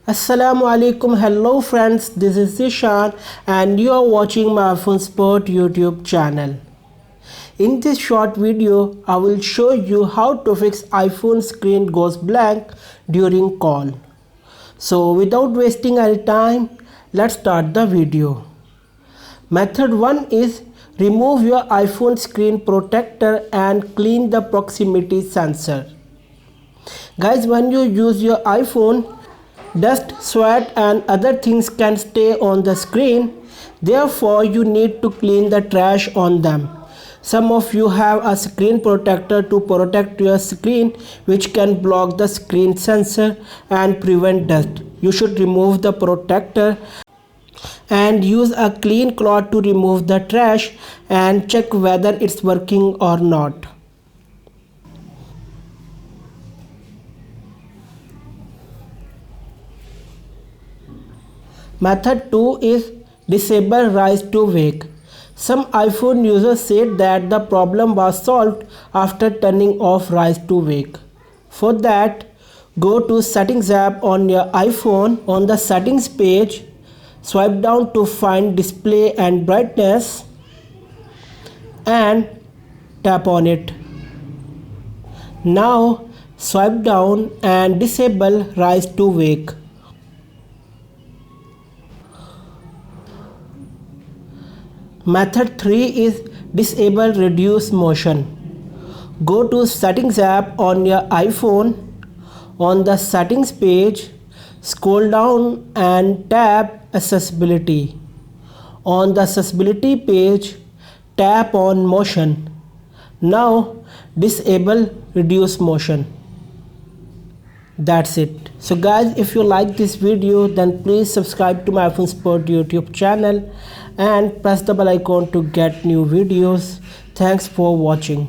Assalamu alaikum. Hello friends, this is Zishan and you are watching my iPhone Sport YouTube channel. In this short video, I will show you how to fix iPhone screen goes blank during call. So without wasting any time, let's start the video. Method 1 is remove your iPhone screen protector and clean the proximity sensor. Guys, when you use your iPhone, dust, sweat and other things can stay on the screen. Therefore, you need to clean the trash on them. Some of you have a screen protector to protect your screen which can block the screen sensor and prevent dust. You should remove the protector and use a clean cloth to remove the trash and check whether it's working or not. Method 2 is disable rise to wake. Some iPhone users said that the problem was solved after turning off rise to wake. For that, go to Settings app on your iPhone. On the settings page, swipe down to find display and brightness and tap on it. Now swipe down and disable rise to wake. Method 3 is disable reduce motion. Go to Settings app on your iPhone. On the settings page, scroll down and tap accessibility. On the accessibility page, tap on motion. Now disable reduce motion. That's it. So guys, if you like this video, then please subscribe to my iPhone Sport YouTube channel and press the bell icon to get new videos. Thanks for watching.